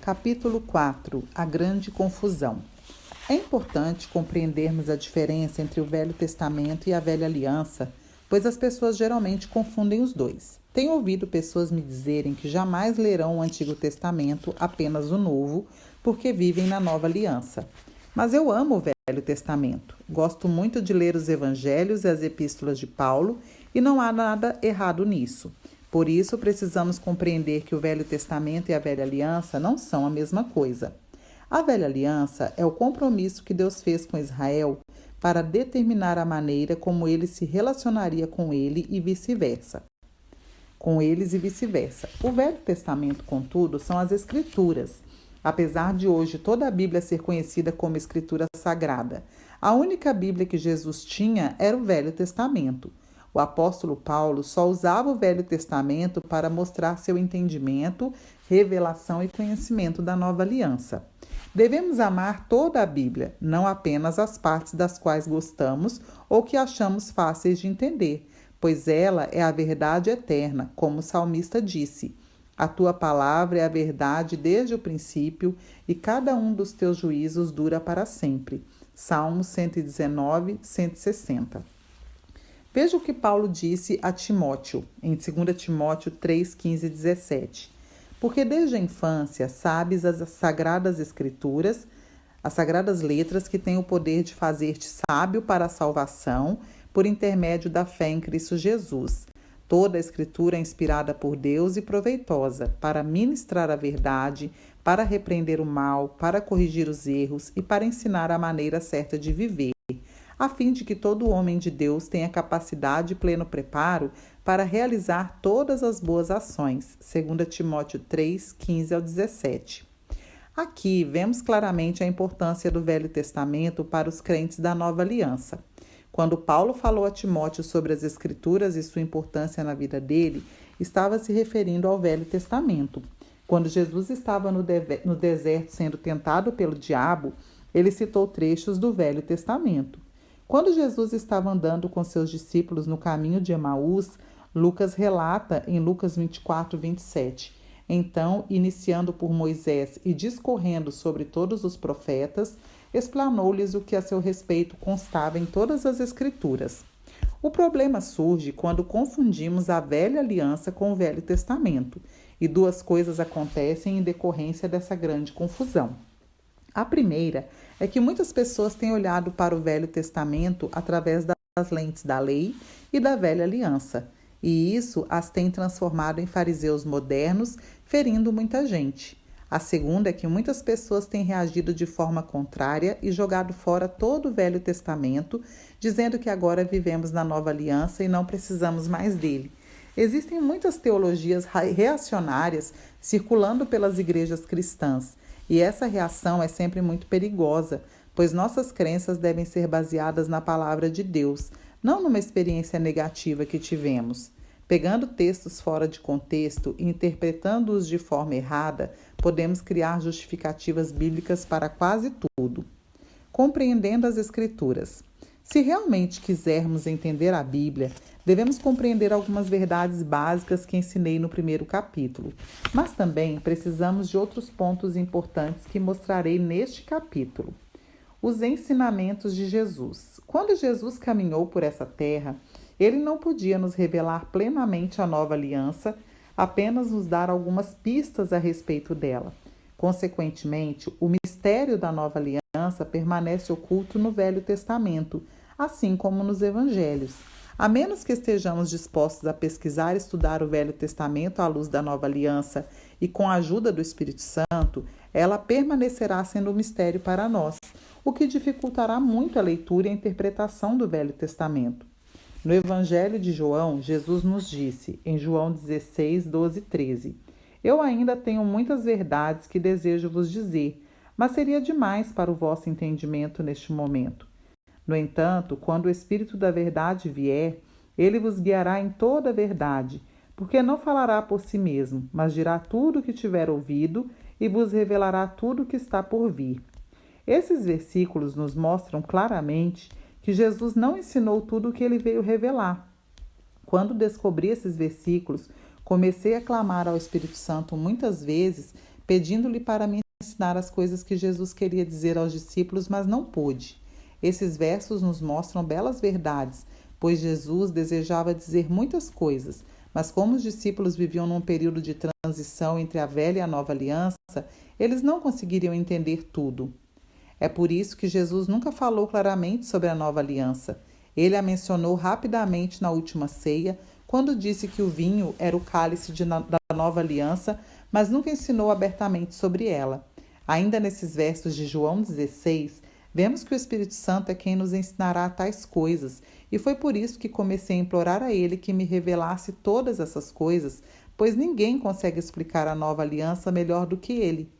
Capítulo 4. A grande confusão. É importante compreendermos a diferença entre o Velho Testamento e a Velha Aliança, pois as pessoas geralmente confundem os dois. Tenho ouvido pessoas me dizerem que jamais lerão o Antigo Testamento, apenas o Novo, porque vivem na Nova Aliança. Mas eu amo o Velho Testamento. Gosto muito de ler os Evangelhos e as Epístolas de Paulo, e não há nada errado nisso. Por isso, precisamos compreender que o Velho Testamento e a Velha Aliança não são a mesma coisa. A Velha Aliança é o compromisso que Deus fez com Israel para determinar a maneira como ele se relacionaria com ele e vice-versa. Com eles e vice-versa. O Velho Testamento, contudo, são as Escrituras. Apesar de hoje toda a Bíblia ser conhecida como Escritura Sagrada, a única Bíblia que Jesus tinha era o Velho Testamento. O apóstolo Paulo só usava o Velho Testamento para mostrar seu entendimento, revelação e conhecimento da Nova Aliança. Devemos amar toda a Bíblia, não apenas as partes das quais gostamos ou que achamos fáceis de entender, pois ela é a verdade eterna, como o salmista disse. A tua palavra é a verdade desde o princípio e cada um dos teus juízos dura para sempre. Salmos 119, 160. Veja o que Paulo disse a Timóteo, em 2 Timóteo 3, 15 e 17. Porque desde a infância sabes as sagradas escrituras, as sagradas letras que têm o poder de fazer-te sábio para a salvação por intermédio da fé em Cristo Jesus. Toda a escritura é inspirada por Deus e proveitosa para ministrar a verdade, para repreender o mal, para corrigir os erros e para ensinar a maneira certa de viver, a fim de que todo homem de Deus tenha capacidade e pleno preparo para realizar todas as boas ações. 2 Timóteo 3, 15 ao 17. Aqui vemos claramente a importância do Velho Testamento para os crentes da Nova Aliança. Quando Paulo falou a Timóteo sobre as Escrituras e sua importância na vida dele, estava se referindo ao Velho Testamento. Quando Jesus estava no deserto sendo tentado pelo diabo, ele citou trechos do Velho Testamento. Quando Jesus estava andando com seus discípulos no caminho de Emaús, Lucas relata em Lucas 24, 27. Então, iniciando por Moisés e discorrendo sobre todos os profetas, explanou-lhes o que a seu respeito constava em todas as Escrituras. O problema surge quando confundimos a Velha Aliança com o Velho Testamento, e duas coisas acontecem em decorrência dessa grande confusão. A primeira é que muitas pessoas têm olhado para o Velho Testamento através das lentes da lei e da Velha Aliança, e isso as tem transformado em fariseus modernos, ferindo muita gente. A segunda é que muitas pessoas têm reagido de forma contrária e jogado fora todo o Velho Testamento, dizendo que agora vivemos na Nova Aliança e não precisamos mais dele. Existem muitas teologias reacionárias circulando pelas igrejas cristãs, e essa reação é sempre muito perigosa, pois nossas crenças devem ser baseadas na palavra de Deus, não numa experiência negativa que tivemos. Pegando textos fora de contexto e interpretando-os de forma errada, podemos criar justificativas bíblicas para quase tudo. Compreendendo as Escrituras. Se realmente quisermos entender a Bíblia, devemos compreender algumas verdades básicas que ensinei no primeiro capítulo, mas também precisamos de outros pontos importantes que mostrarei neste capítulo. Os ensinamentos de Jesus. Quando Jesus caminhou por essa terra, ele não podia nos revelar plenamente a nova aliança, apenas nos dar algumas pistas a respeito dela. Consequentemente, o mistério da nova aliança permanece oculto no Velho Testamento, assim como nos Evangelhos. A menos que estejamos dispostos a pesquisar e estudar o Velho Testamento à luz da nova aliança e com a ajuda do Espírito Santo, ela permanecerá sendo um mistério para nós, o que dificultará muito a leitura e a interpretação do Velho Testamento. No Evangelho de João, Jesus nos disse, em João 16, 12 e 13, Eu ainda tenho muitas verdades que desejo vos dizer, mas seria demais para o vosso entendimento neste momento. No entanto, quando o Espírito da verdade vier, ele vos guiará em toda a verdade, porque não falará por si mesmo, mas dirá tudo o que tiver ouvido e vos revelará tudo o que está por vir. Esses versículos nos mostram claramente que Jesus não ensinou tudo o que ele veio revelar. Quando descobri esses versículos, comecei a clamar ao Espírito Santo muitas vezes, pedindo-lhe para me ensinar as coisas que Jesus queria dizer aos discípulos, mas não pôde. Esses versos nos mostram belas verdades, pois Jesus desejava dizer muitas coisas, mas como os discípulos viviam num período de transição entre a velha e a nova aliança, eles não conseguiriam entender tudo. É por isso que Jesus nunca falou claramente sobre a nova aliança. Ele a mencionou rapidamente na última ceia, quando disse que o vinho era o cálice da nova aliança, mas nunca ensinou abertamente sobre ela. Ainda nesses versos de João 16, vemos que o Espírito Santo é quem nos ensinará tais coisas, e foi por isso que comecei a implorar a Ele que me revelasse todas essas coisas, pois ninguém consegue explicar a nova aliança melhor do que Ele.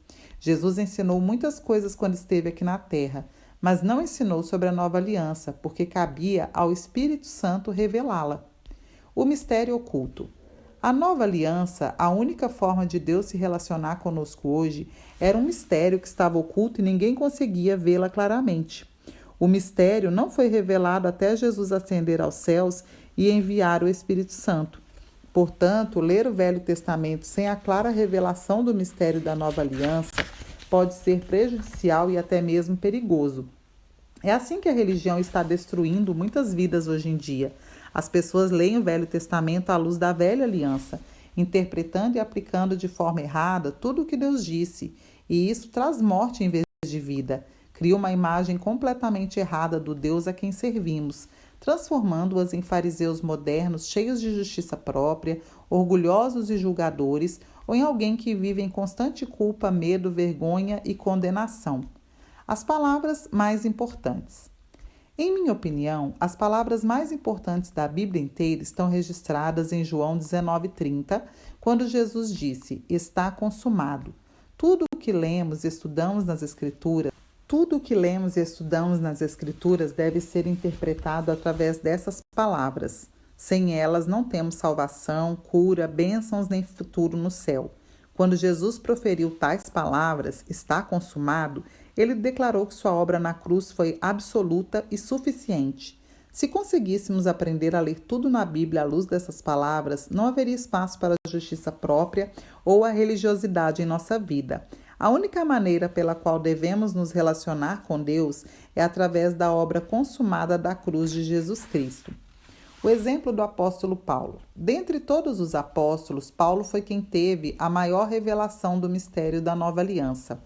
Jesus ensinou muitas coisas quando esteve aqui na terra, mas não ensinou sobre a nova aliança, porque cabia ao Espírito Santo revelá-la. O mistério oculto. A nova aliança, a única forma de Deus se relacionar conosco hoje, era um mistério que estava oculto e ninguém conseguia vê-la claramente. O mistério não foi revelado até Jesus ascender aos céus e enviar o Espírito Santo. Portanto, ler o Velho Testamento sem a clara revelação do mistério da nova aliança pode ser prejudicial e até mesmo perigoso. É assim que a religião está destruindo muitas vidas hoje em dia. As pessoas leem o Velho Testamento à luz da velha aliança, interpretando e aplicando de forma errada tudo o que Deus disse, e isso traz morte em vez de vida. Cria uma imagem completamente errada do Deus a quem servimos, transformando-as em fariseus modernos cheios de justiça própria, orgulhosos e julgadores, ou em alguém que vive em constante culpa, medo, vergonha e condenação. As palavras mais importantes. Em minha opinião, as palavras mais importantes da Bíblia inteira estão registradas em João 19:30, quando Jesus disse: "Está consumado". Tudo o que lemos e estudamos nas Escrituras deve ser interpretado através dessas palavras. Sem elas não temos salvação, cura, bênçãos nem futuro no céu. Quando Jesus proferiu tais palavras, "está consumado", ele declarou que sua obra na cruz foi absoluta e suficiente. Se conseguíssemos aprender a ler tudo na Bíblia à luz dessas palavras, não haveria espaço para a justiça própria ou a religiosidade em nossa vida. A única maneira pela qual devemos nos relacionar com Deus é através da obra consumada da cruz de Jesus Cristo. O exemplo do apóstolo Paulo. Dentre todos os apóstolos, Paulo foi quem teve a maior revelação do mistério da nova aliança.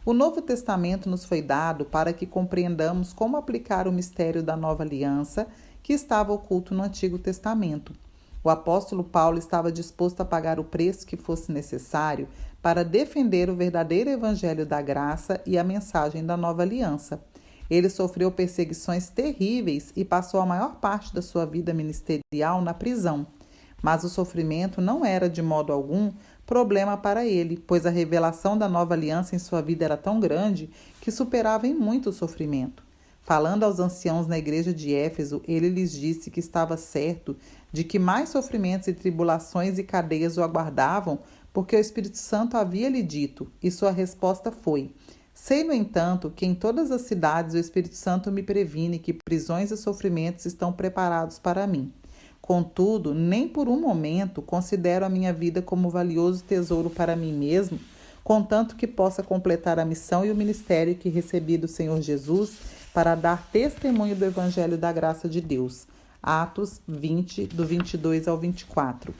O Novo Testamento nos foi dado para que compreendamos como aplicar o mistério da nova aliança que estava oculto no Antigo Testamento. O apóstolo Paulo estava disposto a pagar o preço que fosse necessário para defender o verdadeiro evangelho da graça e a mensagem da nova aliança. Ele sofreu perseguições terríveis e passou a maior parte da sua vida ministerial na prisão. Mas o sofrimento não era, de modo algum, problema para ele, pois a revelação da nova aliança em sua vida era tão grande que superava em muito o sofrimento. Falando aos anciãos na igreja de Éfeso, ele lhes disse que estava certo de que mais sofrimentos e tribulações e cadeias o aguardavam, porque o Espírito Santo havia lhe dito, e sua resposta foi: "Sei, no entanto, que em todas as cidades o Espírito Santo me previne que prisões e sofrimentos estão preparados para mim. Contudo, nem por um momento considero a minha vida como valioso tesouro para mim mesmo, contanto que possa completar a missão e o ministério que recebi do Senhor Jesus para dar testemunho do Evangelho da graça de Deus." Atos 20, do 22 ao 24.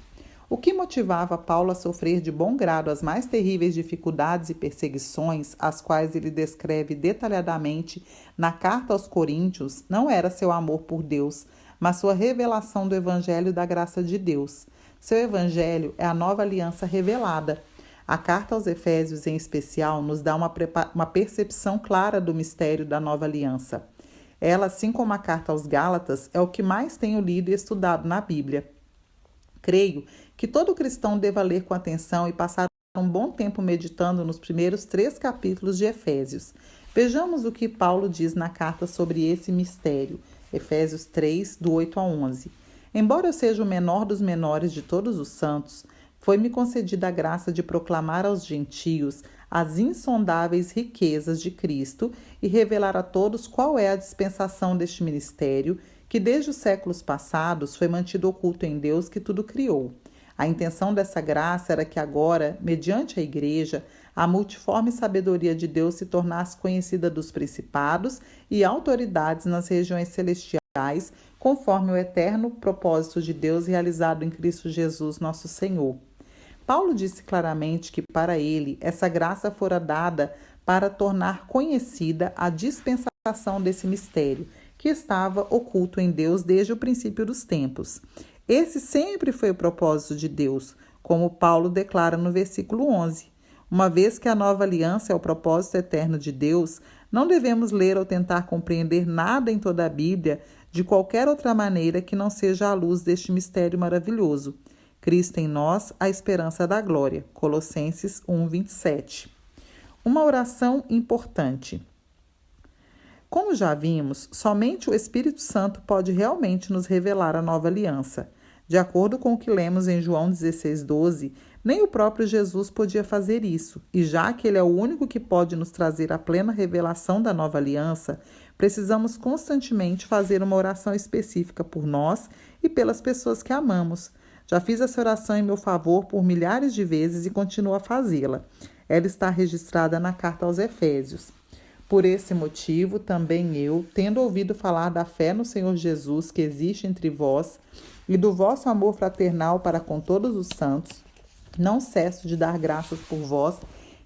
O que motivava Paulo a sofrer de bom grado as mais terríveis dificuldades e perseguições, as quais ele descreve detalhadamente na carta aos Coríntios, não era seu amor por Deus, mas sua revelação do Evangelho da graça de Deus. Seu Evangelho é a nova aliança revelada. A carta aos Efésios, em especial, nos dá uma percepção clara do mistério da nova aliança. Ela, assim como a carta aos Gálatas, é o que mais tenho lido e estudado na Bíblia. Creio que todo cristão deva ler com atenção e passar um bom tempo meditando nos primeiros 3 capítulos de Efésios. Vejamos o que Paulo diz na carta sobre esse mistério. Efésios 3, do 8 a 11. "Embora eu seja o menor dos menores de todos os santos, foi-me concedida a graça de proclamar aos gentios as insondáveis riquezas de Cristo e revelar a todos qual é a dispensação deste ministério, que desde os séculos passados foi mantido oculto em Deus que tudo criou. A intenção dessa graça era que agora, mediante a Igreja, a multiforme sabedoria de Deus se tornasse conhecida dos principados e autoridades nas regiões celestiais, conforme o eterno propósito de Deus realizado em Cristo Jesus, nosso Senhor. Paulo disse claramente que para ele essa graça fora dada para tornar conhecida a dispensação desse mistério, que estava oculto em Deus desde o princípio dos tempos. Esse sempre foi o propósito de Deus, como Paulo declara no versículo 11. Uma vez que a nova aliança é o propósito eterno de Deus, não devemos ler ou tentar compreender nada em toda a Bíblia de qualquer outra maneira que não seja à luz deste mistério maravilhoso. Cristo em nós, a esperança da glória. Colossenses 1:27. Uma oração importante. Como já vimos, somente o Espírito Santo pode realmente nos revelar a nova aliança. De acordo com o que lemos em João 16:12, nem o próprio Jesus podia fazer isso, e já que ele é o único que pode nos trazer a plena revelação da nova aliança, precisamos constantemente fazer uma oração específica por nós e pelas pessoas que amamos. Já fiz essa oração em meu favor por milhares de vezes e continuo a fazê-la. Ela está registrada na carta aos Efésios. Por esse motivo, também eu, tendo ouvido falar da fé no Senhor Jesus que existe entre vós e do vosso amor fraternal para com todos os santos, não cesso de dar graças por vós,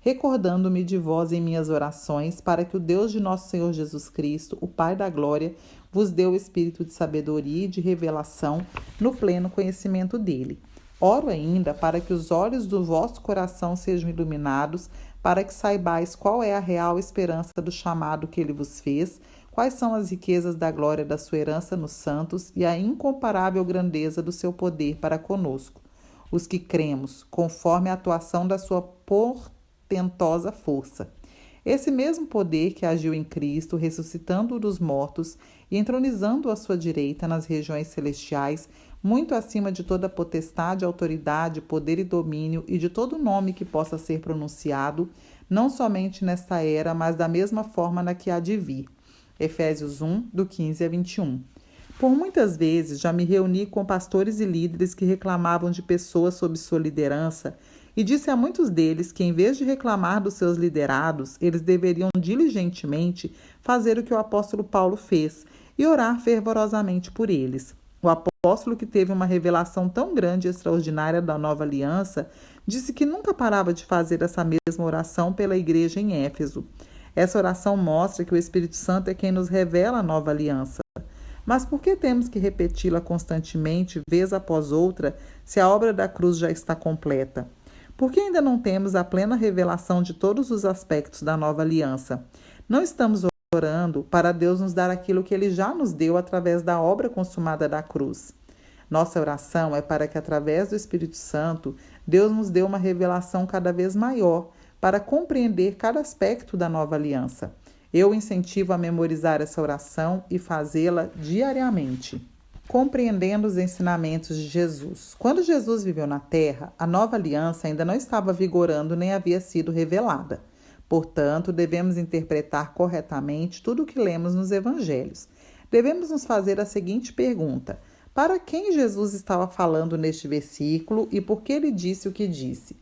recordando-me de vós em minhas orações, para que o Deus de nosso Senhor Jesus Cristo, o Pai da glória, vos dê o espírito de sabedoria e de revelação no pleno conhecimento dele. Oro ainda para que os olhos do vosso coração sejam iluminados, para que saibais qual é a real esperança do chamado que ele vos fez, quais são as riquezas da glória da sua herança nos santos e a incomparável grandeza do seu poder para conosco, os que cremos, conforme a atuação da sua portentosa força. Esse mesmo poder que agiu em Cristo, ressuscitando-o dos mortos e entronizando-o à sua direita nas regiões celestiais, muito acima de toda potestade, autoridade, poder e domínio e de todo nome que possa ser pronunciado, não somente nesta era, mas da mesma forma na que há de vir. Efésios 1, do 15 a 21. Por muitas vezes já me reuni com pastores e líderes que reclamavam de pessoas sob sua liderança e disse a muitos deles que, em vez de reclamar dos seus liderados, eles deveriam diligentemente fazer o que o apóstolo Paulo fez e orar fervorosamente por eles. O apóstolo, que teve uma revelação tão grande e extraordinária da nova aliança, disse que nunca parava de fazer essa mesma oração pela igreja em Éfeso. Essa oração mostra que o Espírito Santo é quem nos revela a nova aliança. Mas por que temos que repeti-la constantemente, vez após outra, se a obra da cruz já está completa? Por que ainda não temos a plena revelação de todos os aspectos da nova aliança? Não estamos orando para Deus nos dar aquilo que ele já nos deu através da obra consumada da cruz. Nossa oração é para que, através do Espírito Santo, Deus nos dê uma revelação cada vez maior para compreender cada aspecto da nova aliança. Eu incentivo a memorizar essa oração e fazê-la diariamente. Compreendendo os ensinamentos de Jesus. Quando Jesus viveu na terra, a nova aliança ainda não estava vigorando nem havia sido revelada. Portanto, devemos interpretar corretamente tudo o que lemos nos evangelhos. Devemos nos fazer a seguinte pergunta: para quem Jesus estava falando neste versículo e por que ele disse o que disse?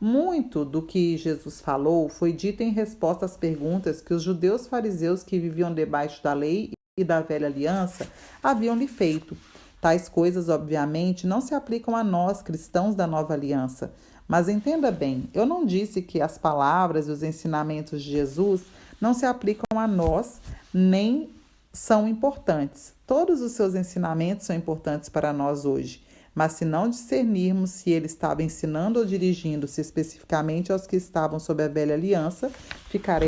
Muito do que Jesus falou foi dito em resposta às perguntas que os judeus fariseus que viviam debaixo da lei e da velha aliança haviam lhe feito. Tais coisas, obviamente, não se aplicam a nós, cristãos da nova aliança. Mas entenda bem, eu não disse que as palavras e os ensinamentos de Jesus não se aplicam a nós, nem são importantes. Todos os seus ensinamentos são importantes para nós hoje. Mas se não discernirmos se ele estava ensinando ou dirigindo-se especificamente aos que estavam sob a velha aliança, ficaremos